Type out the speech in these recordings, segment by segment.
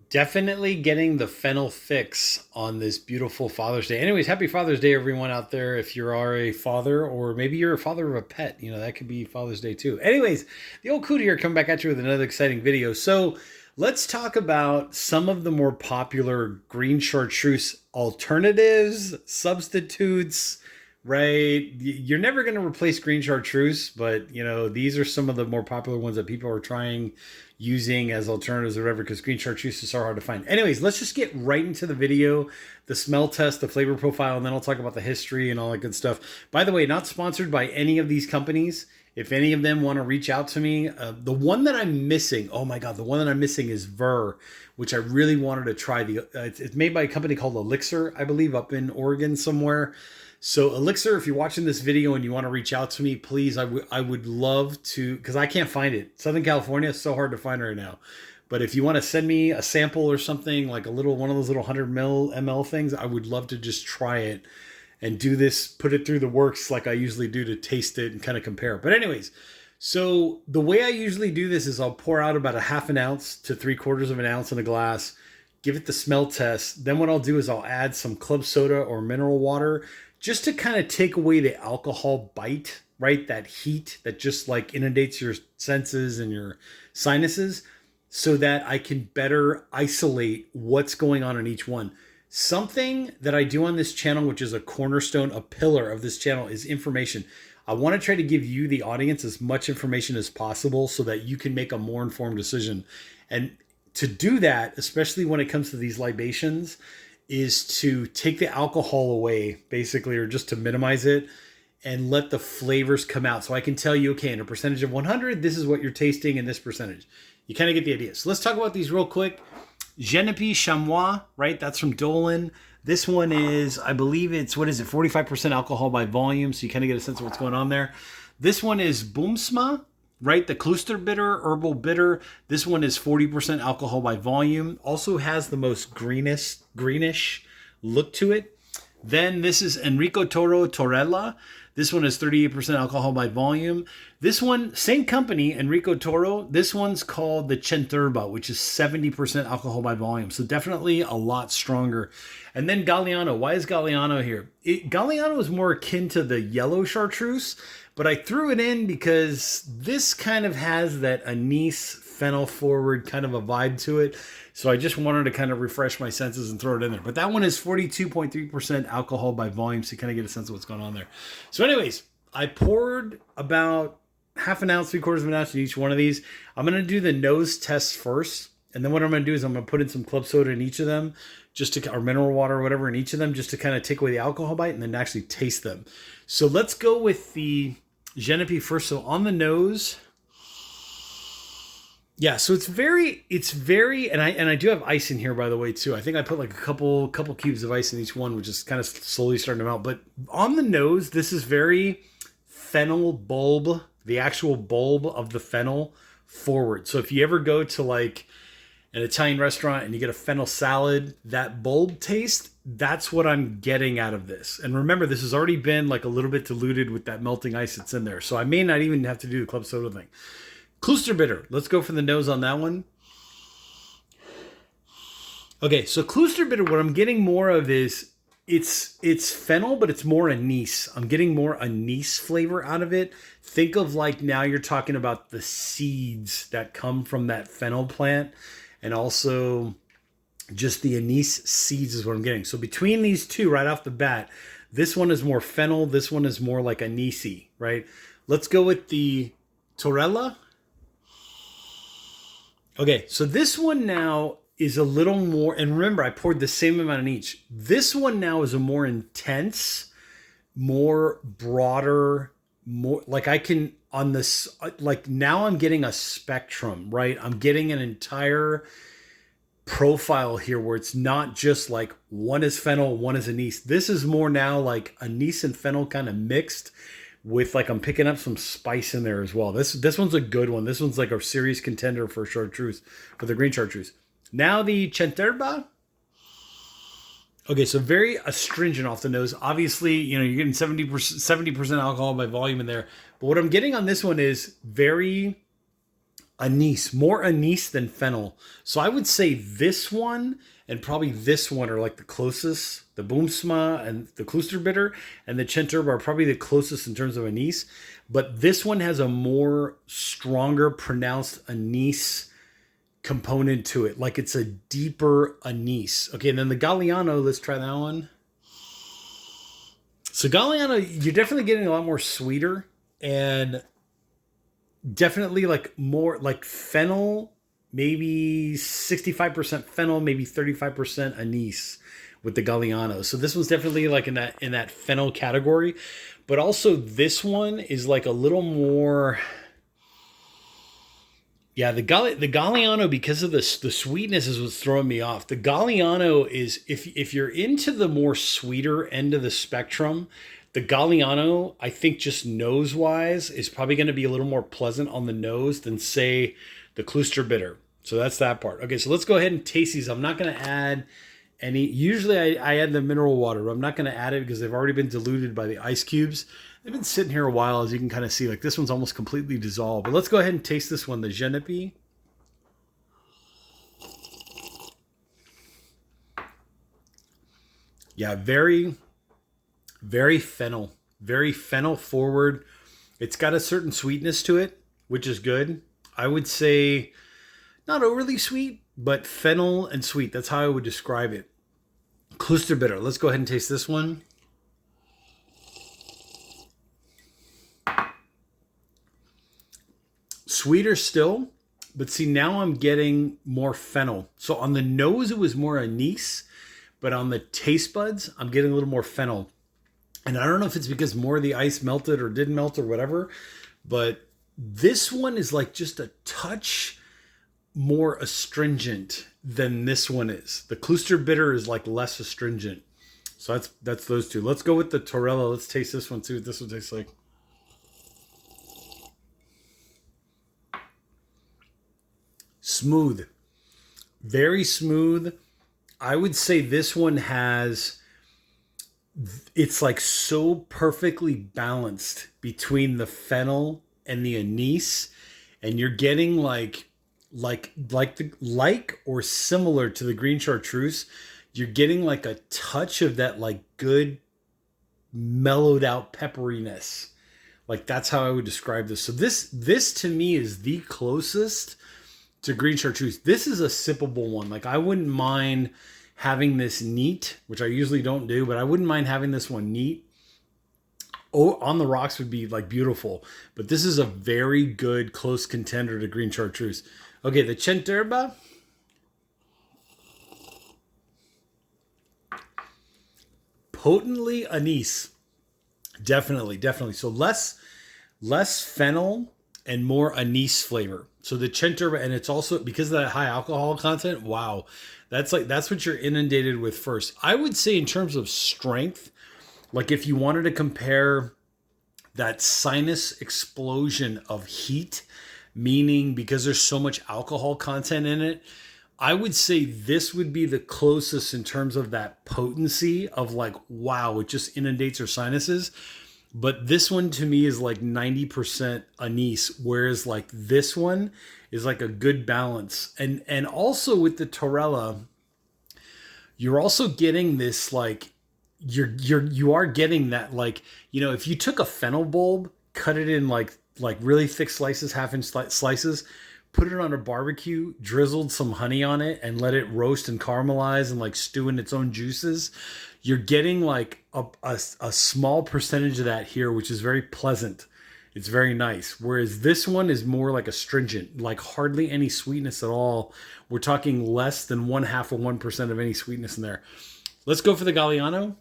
Definitely getting the fennel fix on this beautiful Father's Day. Anyways, happy Father's Day, everyone out there. If you are a father, or maybe you're a father of a pet, that could be Father's Day too. Anyways, the old coot here coming back at you with another exciting video. So let's talk about some of the more popular green chartreuse alternatives, substitutes, right? You're never going to replace green chartreuse, but these are some of the more popular ones that people are trying using as alternatives or whatever, because green chartreuse is so hard to find. Anyways, let's just get right into the video, the smell test, the flavor profile, and then I'll talk about the history and all that good stuff. By the way, not sponsored by any of these companies. If any of them want to reach out to me, the one that I'm missing, oh my God, the one that I'm missing is Ver, which I really wanted to try. It's made by a company called Elixir, I believe, up in Oregon somewhere. So Elixir, if you're watching this video and you want to reach out to me, please, I would love to, because I can't find it. Southern California is so hard to find right now. But if you want to send me a sample or something, like one of those little 100 ml things, I would love to just try it and do this, put it through the works like I usually do to taste it and kind of compare. But anyways, so the way I usually do this is I'll pour out about a half an ounce to 3/4 of an ounce in a glass, give it the smell test. Then what I'll do is I'll add some club soda or mineral water just to kind of take away the alcohol bite, right? That heat that just like inundates your senses and your sinuses, so that I can better isolate what's going on in each one. Something that I do on this channel, which is a cornerstone, a pillar of this channel, is information. I want to try to give you, the audience, as much information as possible so that you can make a more informed decision. And to do that, especially when it comes to these libations, is to take the alcohol away, basically, or just to minimize it and let the flavors come out. So I can tell you, okay, in a percentage of 100, this is what you're tasting in this percentage. You kind of get the idea. So let's talk about these real quick. Genepy Chamois, right? That's from Dolan. This one is, I believe it's, 45% alcohol by volume. So you kind of get a sense of what's going on there. This one is Boomsma, right? The Cluster bitter, herbal bitter. This one is 40% alcohol by volume. Also has the most greenish look to it. Then this is Enrico Toro Torella. This one is 38% alcohol by volume. This one, same company, Enrico Toro. This one's called the Centurba, which is 70% alcohol by volume. So definitely a lot stronger. And then Galiano. Why is Galiano here? Galiano is more akin to the yellow chartreuse, but I threw it in because this kind of has that anise fennel forward kind of a vibe to it. So I just wanted to kind of refresh my senses and throw it in there. But that one is 42.3% alcohol by volume, so you kind of get a sense of what's going on there. So anyways, I poured about half an ounce, 3/4 of an ounce in each one of these. I'm going to do the nose test first. And then what I'm going to do is I'm going to put in some club soda in each of them, or mineral water or whatever in each of them, just to kind of take away the alcohol bite and then actually taste them. So let's go with the Genepy first. So on the nose, yeah, so it's very, and I do have ice in here, by the way, too. I think I put like a couple cubes of ice in each one, which is kind of slowly starting to melt. But on the nose, this is very fennel bulb, the actual bulb of the fennel forward. So if you ever go to like an Italian restaurant and you get a fennel salad, that bulb taste, that's what I'm getting out of this. And remember, this has already been like a little bit diluted with that melting ice that's in there. So I may not even have to do the club soda thing. Cluster bitter. Let's go for the nose on that one. Okay, so cluster bitter, what I'm getting more of is it's fennel, but it's more anise. I'm getting more anise flavor out of it. Think of like, now you're talking about the seeds that come from that fennel plant, and also just the anise seeds is what I'm getting. So between these two, right off the bat, this one is more fennel. This one is more like anisey, right? Let's go with the Torella. Okay, so this one now is a little more, and remember, I poured the same amount in each. This one now is a more intense, more broader, more like I can on this, like now I'm getting a spectrum, right? I'm getting an entire profile here where it's not just like one is fennel, one is anise. This is more now like anise and fennel kind of mixed with, like, I'm picking up some spice in there as well. This one's a good one. This one's like a serious contender for chartreuse, for the green chartreuse. Now the Centurba. Okay, so very astringent off the nose. Obviously, you're getting 70% alcohol by volume in there. But what I'm getting on this one is very anise, more anise than fennel. So I would say this one and probably this one are like the closest. The Boomsma and the Klosterbitter and the Chenturba are probably the closest in terms of anise. But this one has a more stronger, pronounced anise component to it. Like it's a deeper anise. Okay, and then the Galiano, let's try that one. So Galiano, you're definitely getting a lot more sweeter and definitely like more like fennel, maybe 65% fennel, maybe 35% anise with the Galiano. So this one's definitely like in that fennel category, but also this one is like a little more. Yeah, the Galiano, because of the sweetness, is what's throwing me off. The Galiano is, if you're into the more sweeter end of the spectrum, the Galiano, I think just nose wise, is probably going to be a little more pleasant on the nose than say the Klosterbitter. So that's that part. Okay, so let's go ahead and taste these. I'm not going to add any. Usually I add the mineral water, but I'm not going to add it because they've already been diluted by the ice cubes. They've been sitting here a while, as you can kind of see. Like this one's almost completely dissolved. But let's go ahead and taste this one, the Genepy. Yeah, very, very fennel forward. It's got a certain sweetness to it, which is good. I would say not overly sweet, but fennel and sweet. That's how I would describe it. Klosterbitter. Let's go ahead and taste this one. Sweeter still, but see, now I'm getting more fennel. So on the nose, it was more anise, but on the taste buds, I'm getting a little more fennel. And I don't know if it's because more of the ice melted or didn't melt or whatever, but this one is like just a touch more astringent than this one is. The Klosterbitter is like less astringent. So that's those two. Let's go with the Torella. Let's taste this one, see what this one tastes like. Smooth. Very smooth. I would say this one has, it's like so perfectly balanced between the fennel and the anise, and you're getting like or similar to the green chartreuse, you're getting like a touch of that like good mellowed out pepperiness. Like that's how I would describe this. So this to me is the closest to green chartreuse. This is a sippable one. Like I wouldn't mind having this neat, which I usually don't do, but I wouldn't mind having this one neat. Oh, on the rocks would be like beautiful, but this is a very good close contender to green chartreuse. Okay, the Chenturba. Potently anise. Definitely. So less fennel and more anise flavor. So the Chenturba, and it's also because of that high alcohol content. Wow, that's what you're inundated with first. I would say in terms of strength, like if you wanted to compare that sinus explosion of heat, meaning because there's so much alcohol content in it, I would say this would be the closest in terms of that potency of like, wow, it just inundates your sinuses. But this one to me is like 90% anise, whereas like this one is like a good balance. And also with the Torella, you're also getting this like you are getting that like, you know, if you took a fennel bulb, cut it in like really thick slices, half-inch slices, put it on a barbecue, drizzled some honey on it, and let it roast and caramelize and like stew in its own juices, you're getting like a small percentage of that here, which is very pleasant. It's very nice. Whereas this one is more like astringent, like hardly any sweetness at all. We're talking less than 0.5% of any sweetness in there. Let's go for the Galiano.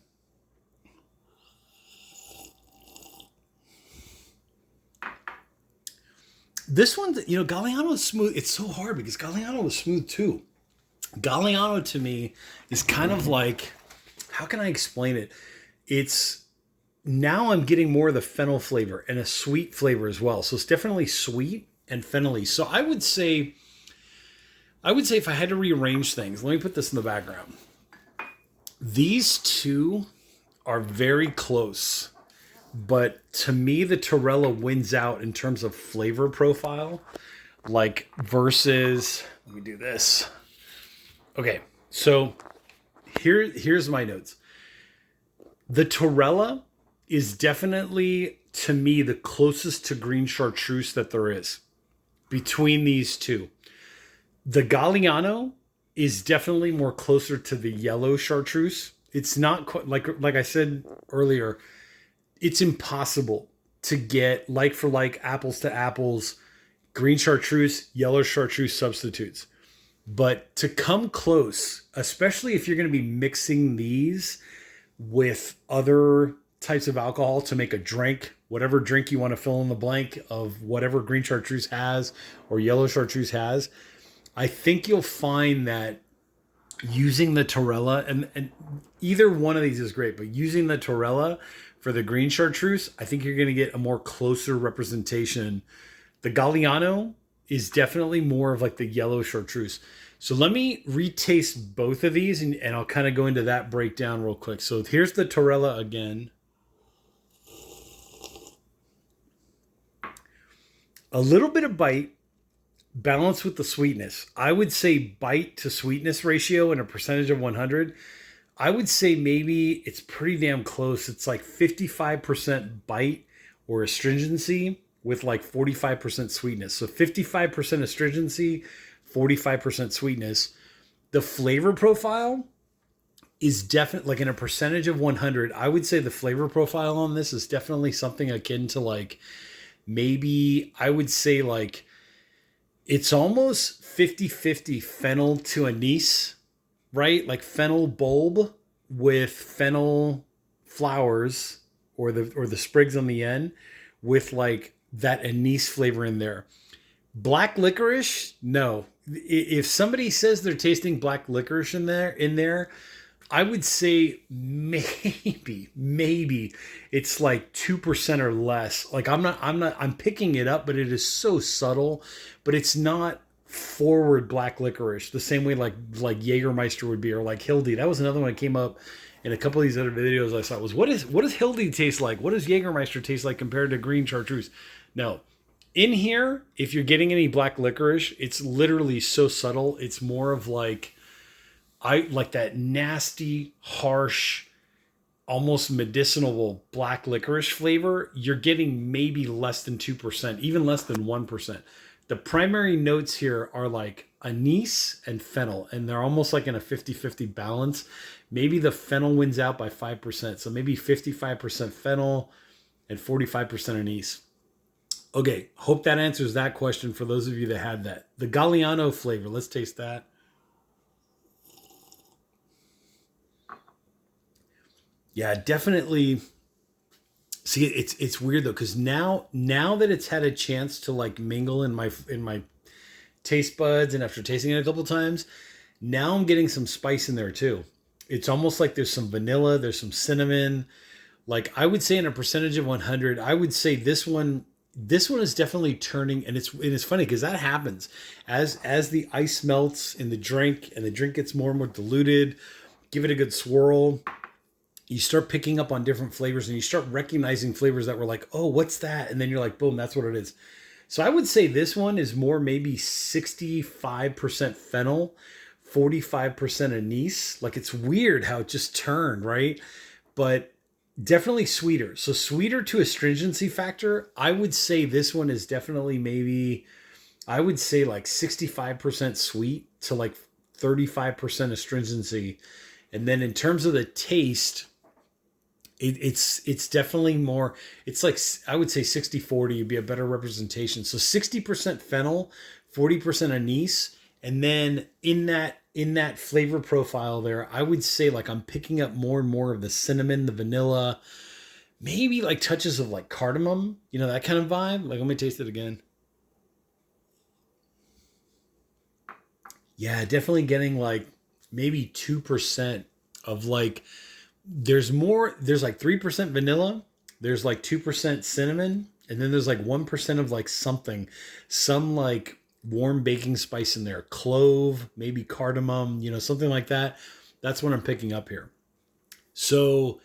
This one, you know, Galiano is smooth. It's so hard because Galiano is smooth too. Galiano to me is kind of like, how can I explain it? It's now I'm getting more of the fennel flavor and a sweet flavor as well. So it's definitely sweet and fennel-y. So I would say if I had to rearrange things, let me put this in the background. These two are very close, but to me, the Torella wins out in terms of flavor profile. Like versus, let me do this. Okay, so here's my notes. The Torella is definitely, to me, the closest to green Chartreuse that there is between these two. The Galiano is definitely more closer to the yellow Chartreuse. It's not quite like I said earlier, it's impossible to get like for like, apples to apples, green Chartreuse, yellow Chartreuse substitutes. But to come close, especially if you're going to be mixing these with other types of alcohol to make a drink, whatever drink you want to fill in the blank of whatever green Chartreuse has or yellow Chartreuse has, I think you'll find that using the Torella, and either one of these is great, but using the Torella for the green Chartreuse, I think you're going to get a more closer representation. The Galiano is definitely more of like the yellow Chartreuse. So let me retaste both of these and I'll kind of go into that breakdown real quick. So here's the Torella again. A little bit of bite balanced with the sweetness. I would say bite to sweetness ratio in a percentage of 100. I would say maybe it's pretty damn close. It's like 55% bite or astringency with like 45% sweetness. So 55% astringency, 45% sweetness. The flavor profile is definitely like in a percentage of 100. I would say the flavor profile on this is definitely something akin to like, maybe I would say like it's almost 50-50 fennel to anise, right? Like fennel bulb with fennel flowers or the sprigs on the end with like that anise flavor in there. Black licorice, no. If somebody says they're tasting black licorice in there, I would say maybe it's like 2% or less. Like I'm picking it up, but it is so subtle, but it's not forward black licorice the same way like Jägermeister would be, or like Hildy. That was another one that came up in a couple of these other videos I saw, was what does Hildy taste like? What does Jägermeister taste like compared to green Chartreuse? No. In here, if you're getting any black licorice, it's literally so subtle. It's more of like, I like that nasty, harsh, almost medicinal black licorice flavor. You're getting maybe less than 2%, even less than 1%. The primary notes here are like anise and fennel, and they're almost like in a 50-50 balance. Maybe the fennel wins out by 5%. So maybe 55% fennel and 45% anise. Okay, hope that answers that question for those of you that had that. The Galiano flavor, let's taste that. Yeah, definitely. See, it's weird though, because now that it's had a chance to like mingle in my taste buds, and after tasting it a couple times, now I'm getting some spice in there too. It's almost like there's some vanilla, there's some cinnamon. Like I would say in a percentage of 100, I would say this one is definitely turning, and it's funny because that happens as the ice melts in the drink and the drink gets more and more diluted. Give it a good swirl. You start picking up on different flavors and you start recognizing flavors that were like, oh, what's that? And then you're like, boom, that's what it is. So I would say this one is more maybe 65% fennel, 45% anise. Like it's weird how it just turned, right? But definitely sweeter. So sweeter to astringency factor. I would say this one is definitely maybe, I would say like 65% sweet to like 35% astringency. And then in terms of the taste, it's definitely more, it's like, I would say 60-40 would be a better representation. So 60% fennel, 40% anise. And then in that flavor profile there, I would say like I'm picking up more and more of the cinnamon, the vanilla, maybe like touches of like cardamom, you know, that kind of vibe. Like, let me taste it again. Yeah, definitely getting like maybe 2% of like, there's like 3% vanilla, there's like 2% cinnamon, and then there's like 1% of like some like warm baking spice in there, clove, maybe cardamom, you know, something like that. That's what I'm picking up here. So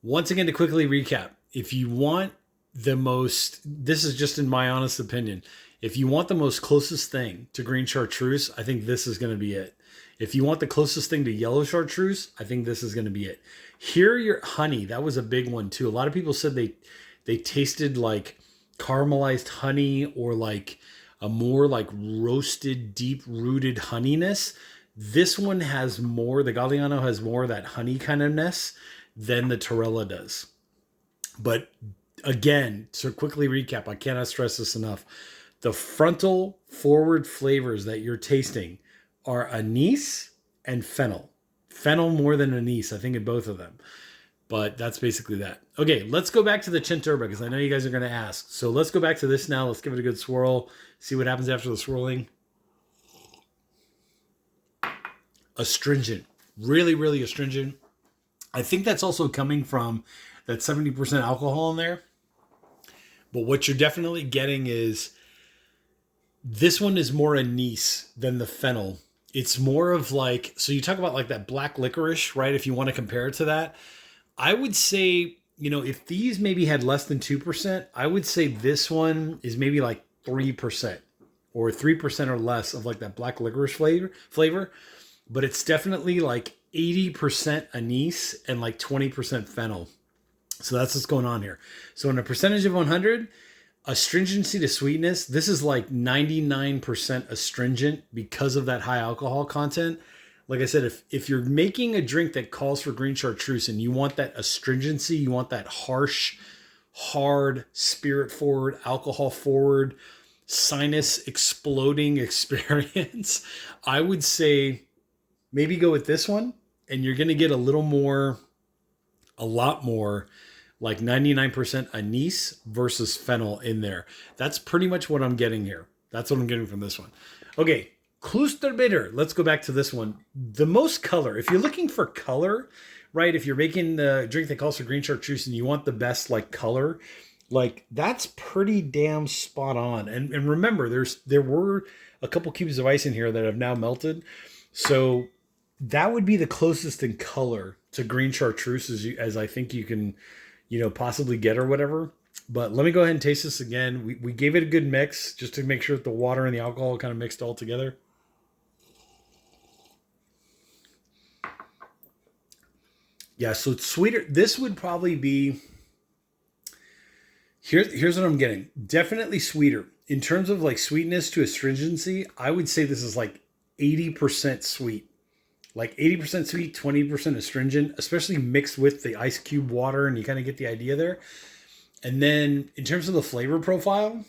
once again, to quickly recap, if you want this is just in my honest opinion, If you want the most closest thing to green chartreuse, I think this is going to be it. If you want the closest thing to yellow chartreuse, I think this is going to be it. Here, your honey, that was a big one too. A lot of people said they tasted like caramelized honey or like a more like roasted, deep rooted honeyness. This one has more, the Galiano has more of that honey kind of ness than the Torella does. But again, to quickly recap, I cannot stress this enough. The frontal forward flavors that you're tasting are anise and fennel. Fennel more than anise, I think, in both of them. But that's basically that. Okay, let's go back to the Genepy because I know you guys are going to ask. So let's go back to this now. Let's give it a good swirl. See what happens after the swirling. Astringent. Really, really astringent. I think that's also coming from that 70% alcohol in there. But what you're definitely getting is this one is more anise than the fennel. It's more of like, so you talk about like that black licorice, right? If you want to compare it to that, I would say, if these maybe had less than 2%, I would say this one is maybe like 3% or 3% or less of like that black licorice flavor. But it's definitely like 80% anise and like 20% fennel. So that's what's going on here. So in a percentage of 100, astringency to sweetness, this is like 99% astringent because of that high alcohol content. Like I said, if you're making a drink that calls for green chartreuse and you want that astringency, you want that harsh, hard, spirit forward, alcohol forward, sinus exploding experience, I would say maybe go with this one, and you're going to get a lot more like 99% anise versus fennel in there. That's pretty much what I'm getting here. That's what I'm getting from this one. Okay, Klosterbitter. Let's go back to this one. The most color. If you're looking for color, right? If you're making the drink that calls for green chartreuse and you want the best like color, like that's pretty damn spot on. And remember, there were a couple cubes of ice in here that have now melted. So that would be the closest in color to green chartreuse as I think you can, possibly get or whatever. But let me go ahead and taste this again. We gave it a good mix just to make sure that the water and the alcohol kind of mixed all together. Yeah, so it's sweeter. This would probably be, here's what I'm getting. Definitely sweeter. In terms of like sweetness to astringency, I would say this is like 80% sweet. Like 80% sweet, 20% astringent, especially mixed with the ice cube water, and you kind of get the idea there. And then in terms of the flavor profile,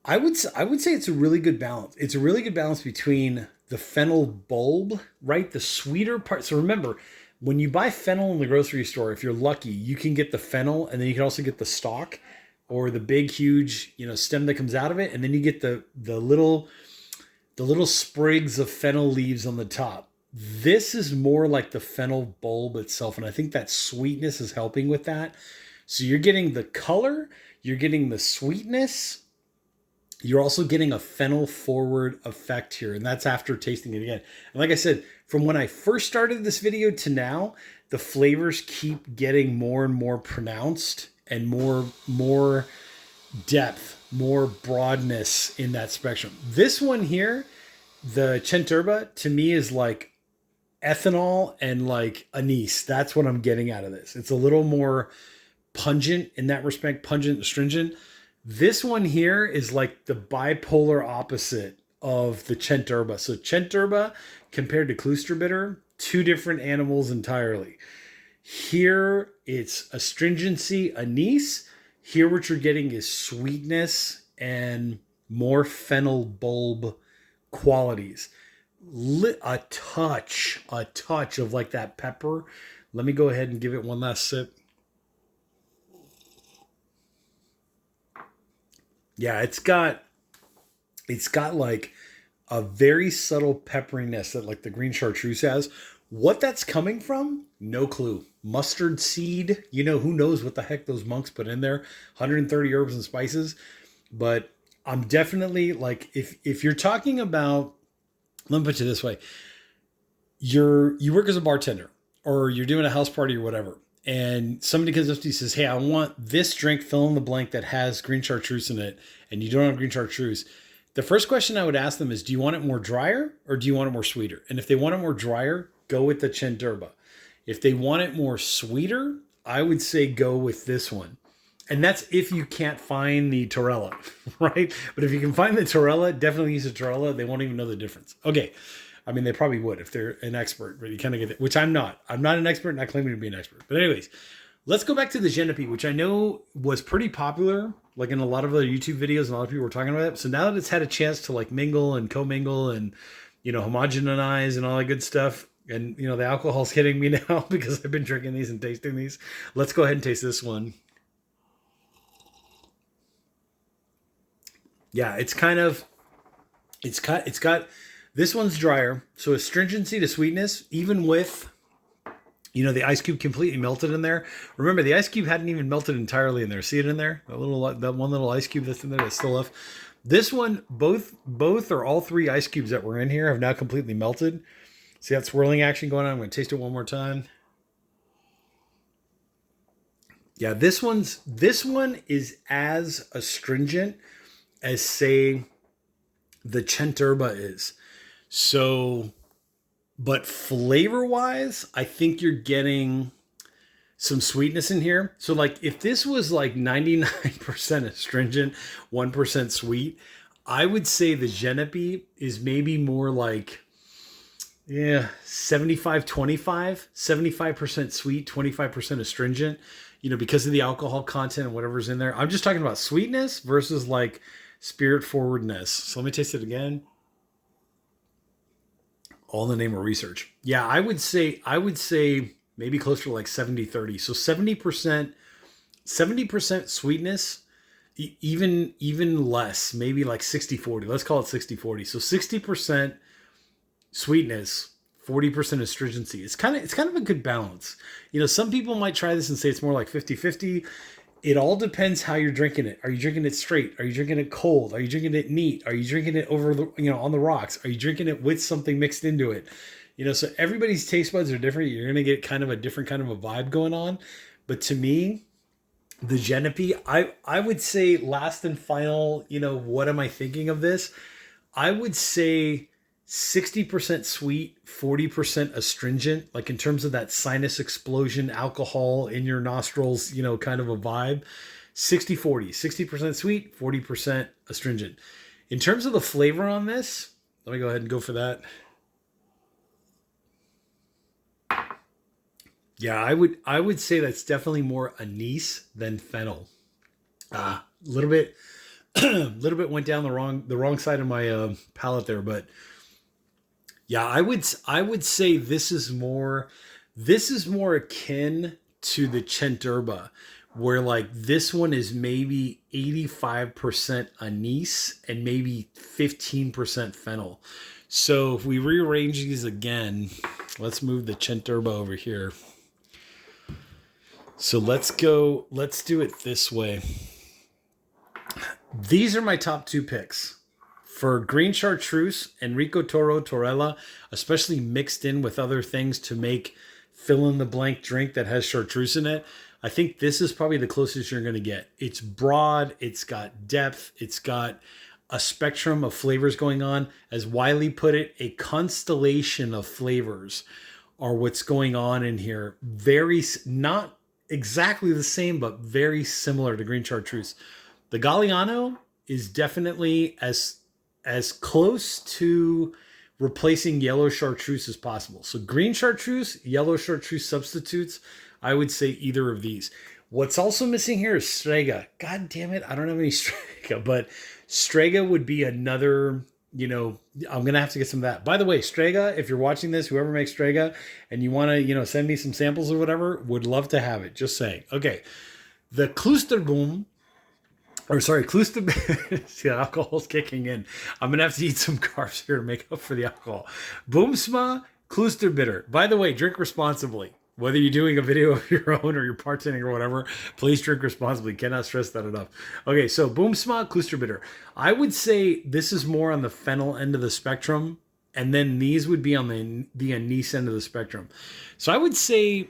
I would say it's a really good balance. It's a really good balance between the fennel bulb, right? The sweeter part. So remember, when you buy fennel in the grocery store, if you're lucky, you can get the fennel, and then you can also get the stalk or the big, huge, stem that comes out of it. And then you get the little sprigs of fennel leaves on the top. This is more like the fennel bulb itself. And I think that sweetness is helping with that. So you're getting the color, you're getting the sweetness, you're also getting a fennel forward effect here. And that's after tasting it again. And like I said, from when I first started this video to now, the flavors keep getting more and more pronounced and more depth, more broadness in that spectrum. This one here, the Genepy, to me is like ethanol and like anise. That's what I'm getting out of this. It's a little more pungent in that respect, pungent, astringent. This one here is like the bipolar opposite of the Genepy. So Genepy compared to Klosterbitter, two different animals entirely. Here it's astringency, anise. Here what you're getting is sweetness and more fennel bulb qualities. A touch of like that pepper. Let me go ahead and give it one last sip. Yeah, it's got like a very subtle pepperiness that like the green chartreuse has. What that's coming from, no clue. Mustard seed, who knows what the heck those monks put in there. 130 herbs and spices. But I'm definitely like, if you're talking about, let me put it this way. You work as a bartender or you're doing a house party or whatever. And somebody comes up to you and says, hey, I want this drink, fill in the blank, that has green chartreuse in it. and you don't have green chartreuse, the first question I would ask them is, do you want it more drier or do you want it more sweeter? And if they want it more drier, go with the Centurba. If they want it more sweeter, I would say go with this one. And that's if you can't find the Torella, right? But if you can find the Torella, definitely use the Torella. They won't even know the difference. Okay. I mean, they probably would if they're an expert, but you kind of get it, which I'm not. I'm not an expert, not claiming to be an expert. But anyways, let's go back to the Genepy, which I know was pretty popular, like in a lot of other YouTube videos, and a lot of people were talking about it. So now that it's had a chance to like mingle and commingle and, homogenize and all that good stuff, and, the alcohol's hitting me now because I've been drinking these and tasting these. Let's go ahead and taste this one. Yeah, it's got this one's drier, so astringency to sweetness, even with the ice cube completely melted in there. Remember, the ice cube hadn't even melted entirely in there. See it in there? That one little ice cube that's in there that's still left. This one, both or all three ice cubes that were in here have now completely melted. See that swirling action going on? I'm going to taste it one more time. Yeah, this one is as astringent as, say, the Centurba is. So, but flavor-wise, I think you're getting some sweetness in here. So, like, if this was like 99% astringent, 1% sweet, I would say the Genepy is maybe more like, 75-25, 75% sweet, 25% astringent, because of the alcohol content and whatever's in there. I'm just talking about sweetness versus like spirit forwardness. So let me taste it again. All in the name of research. Yeah, I would say maybe closer to like 70-30. So 70% sweetness, even less, maybe like 60-40. Let's call it 60-40. So 60% sweetness, 40% astringency. It's kind of a good balance. Some people might try this and say it's more like 50-50. It all depends how you're drinking it. Are you drinking it straight? Are you drinking it cold? Are you drinking it neat? Are you drinking it over the, on the rocks? Are you drinking it with something mixed into it? So everybody's taste buds are different. You're going to get kind of a different kind of a vibe going on. But to me, the Genepy, I would say last and final, what am I thinking of this? I would say 60% sweet, 40% astringent, like in terms of that sinus explosion, alcohol in your nostrils, kind of a vibe. 60-40, 60% sweet, 40% astringent. In terms of the flavor on this, let me go ahead and go for that. Yeah, I would say that's definitely more anise than fennel. A little bit went down the wrong side of my palate there, but yeah, I would say this is more akin to the Centurba, where like this one is maybe 85% anise and maybe 15% fennel. So if we rearrange these again, let's move the Centurba over here. So let's do it this way. These are my top two picks. For green chartreuse, Enrico, Toro, Torella, especially mixed in with other things to make fill-in-the-blank drink that has chartreuse in it, I think this is probably the closest you're going to get. It's broad, it's got depth, it's got a spectrum of flavors going on. As Wiley put it, a constellation of flavors are what's going on in here. Very, not exactly the same, but very similar to green chartreuse. The Galiano is definitely as close to replacing yellow chartreuse as possible. So green chartreuse, yellow chartreuse substitutes, I would say either of these. What's also missing here is Strega. God damn it, I don't have any Strega, but Strega would be another, I'm going to have to get some of that. By the way, Strega, if you're watching this, whoever makes Strega, and you want to, send me some samples or whatever, would love to have it. Just saying. Okay. The Klusterboom, Klusterbitter. See, the alcohol's kicking in. I'm going to have to eat some carbs here to make up for the alcohol. Boomsma, Klusterbitter. By the way, drink responsibly. Whether you're doing a video of your own or you're bartending or whatever, please drink responsibly. Cannot stress that enough. Okay, so Boomsma, Klusterbitter. I would say this is more on the fennel end of the spectrum, and then these would be on the anise end of the spectrum. So I would say,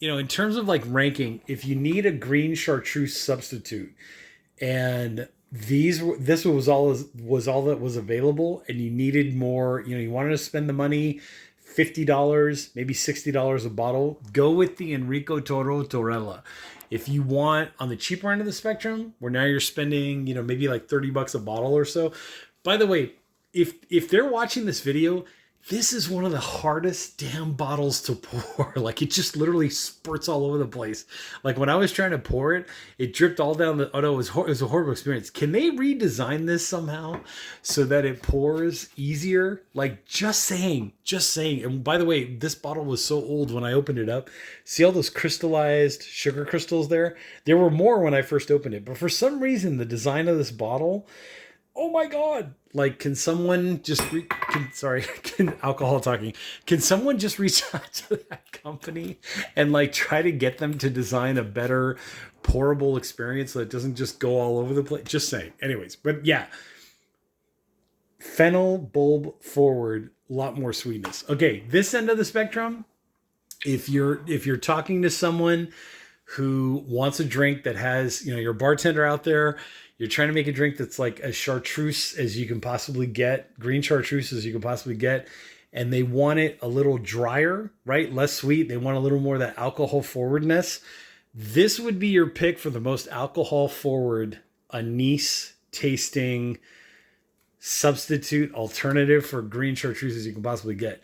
in terms of like ranking, if you need a green chartreuse substitute, and This was all that was available, and you needed more. You wanted to spend the money, $50, maybe $60 a bottle. Go with the Enrico Toro Torella. If you want on the cheaper end of the spectrum, where now you're spending, maybe like $30 a bottle or so. By the way, if they're watching this video, this is one of the hardest damn bottles to pour. Like, it just literally spurts all over the place. Like, when I was trying to pour it, it dripped all down the... Oh, no, it was a horrible experience. Can they redesign this somehow so that it pours easier? Like, just saying. And by the way, this bottle was so old when I opened it up. See all those crystallized sugar crystals there? There were more when I first opened it. But for some reason, the design of this bottle... Oh my God. Like, can someone just, alcohol talking. Can someone just reach out to that company and like try to get them to design a better pourable experience so it doesn't just go all over the place? Just saying. Anyways, but yeah. Fennel bulb forward, a lot more sweetness. Okay, this end of the spectrum, if you're talking to someone who wants a drink that has, you're a bartender out there, you're trying to make a drink that's like as chartreuse as you can possibly get, green chartreuse as you can possibly get, and they want it a little drier, right? Less sweet. They want a little more of that alcohol forwardness. This would be your pick for the most alcohol forward anise tasting substitute alternative for green chartreuse as you can possibly get.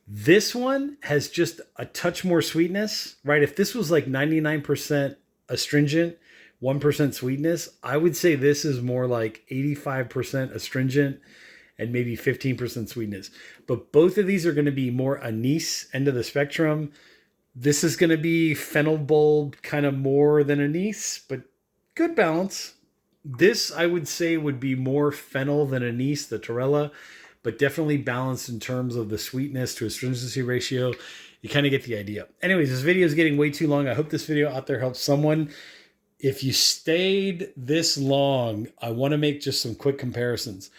This one has just a touch more sweetness, right? If this was like 99% astringent, 1% sweetness, I would say this is more like 85% astringent and maybe 15% sweetness. But both of these are going to be more anise end of the spectrum. This is going to be fennel bulb kind of more than anise, but good balance. This, I would say, would be more fennel than anise, the Torella, but definitely balanced in terms of the sweetness to astringency ratio. You kind of get the idea. Anyways, this video is getting way too long. I hope this video out there helps someone. If you stayed this long, I want to make just some quick comparisons.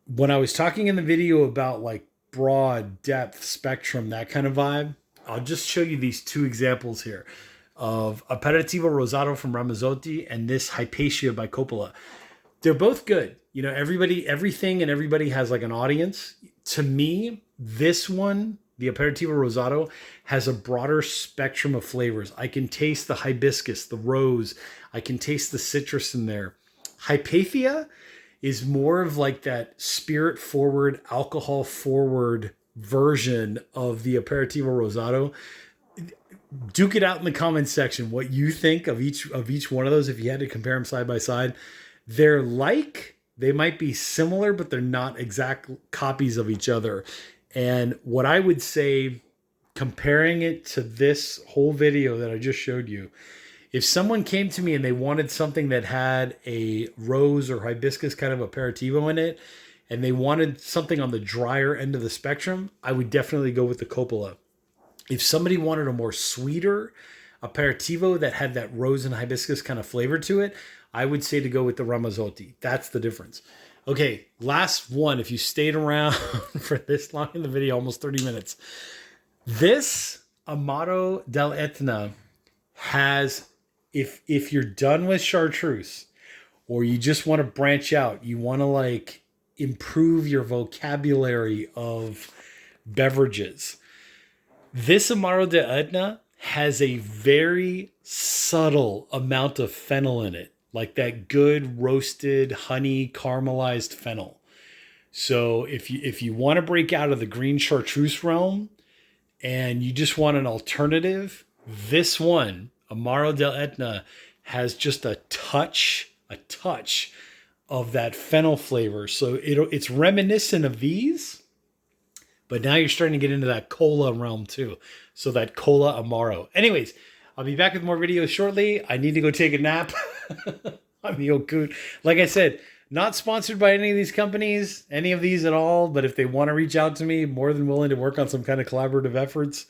When I was talking in the video about like broad depth spectrum, that kind of vibe, I'll just show you these two examples here of Aperitivo Rosato from Ramazzotti and this Hypatia by Coppola. They're both good. Everything and everybody has like an audience. To me, this one, the Aperitivo Rosato, has a broader spectrum of flavors. I can taste the hibiscus, the rose. I can taste the citrus in there. Hypatia is more of like that spirit forward, alcohol forward version of the Aperitivo Rosato. Duke it out in the comments section what you think of each one of those if you had to compare them side by side. They might be similar, but they're not exact copies of each other. And what I would say, comparing it to this whole video that I just showed you, if someone came to me and they wanted something that had a rose or hibiscus kind of aperitivo in it, and they wanted something on the drier end of the spectrum, I would definitely go with the Coppola. If somebody wanted a more sweeter aperitivo that had that rose and hibiscus kind of flavor to it, I would say to go with the Ramazzotti. That's the difference. Okay, last one. If you stayed around for this long in the video, almost 30 minutes. This Amaro dell'Etna has, if you're done with Chartreuse, or you just want to branch out, you want to like improve your vocabulary of beverages, this Amaro dell'Etna has a very subtle amount of fennel in it. Like that good roasted honey caramelized fennel. So if you want to break out of the green chartreuse realm and you just want an alternative, this one, Amaro dell'Etna, has just a touch of that fennel flavor. So it's reminiscent of these, but now you're starting to get into that cola realm too. So that cola Amaro. Anyways, I'll be back with more videos shortly. I need to go take a nap. I'm the old coot. Like I said, not sponsored by any of these companies, any of these at all. But if they want to reach out to me, more than willing to work on some kind of collaborative efforts.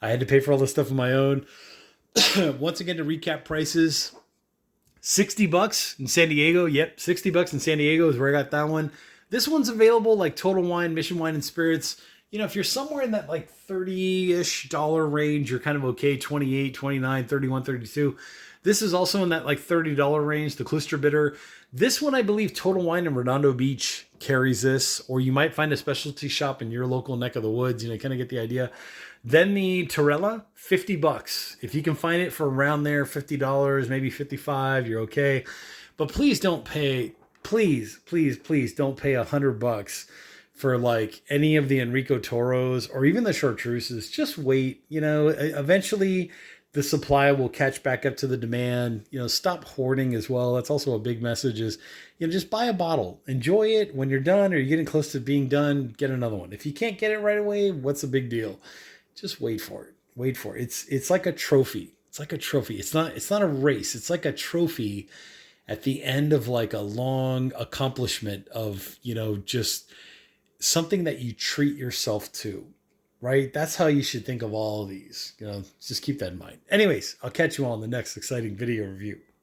I had to pay for all this stuff on my own. Once again, to recap prices, $60 in San Diego. Yep, $60 in San Diego is where I got that one. This one's available like Total Wine, Mission Wine and Spirits. you know, if you're somewhere in that like 30-ish dollar range, you're kind of okay. 28, 29, 31, 32. This is also in that like $30 range, the Cluster Bitter. This one, I believe Total Wine in Redondo Beach carries this, or you might find a specialty shop in your local neck of the woods, you know, kind of get the idea. Then the Torella, $50. If you can find it for around there, $50, maybe 55, you're okay. But please don't pay, please don't pay $100 for like any of the Enrico Toros or even the Chartreuses. Just wait, you know, eventually the supply will catch back up to the demand. You know, stop hoarding as well. That's also a big message is, you know, just buy a bottle, enjoy it. When you're done or you're getting close to being done, get another one. If you can't get it right away, what's the big deal? Just wait for it. Wait for it. It's like a trophy. It's like a trophy. It's not a race. It's like a trophy at the end of like a long accomplishment of, you know, just something that you treat yourself to, right? That's how you should think of all of these. You know, just keep that in mind. Anyways, I'll catch you all in the next exciting video review.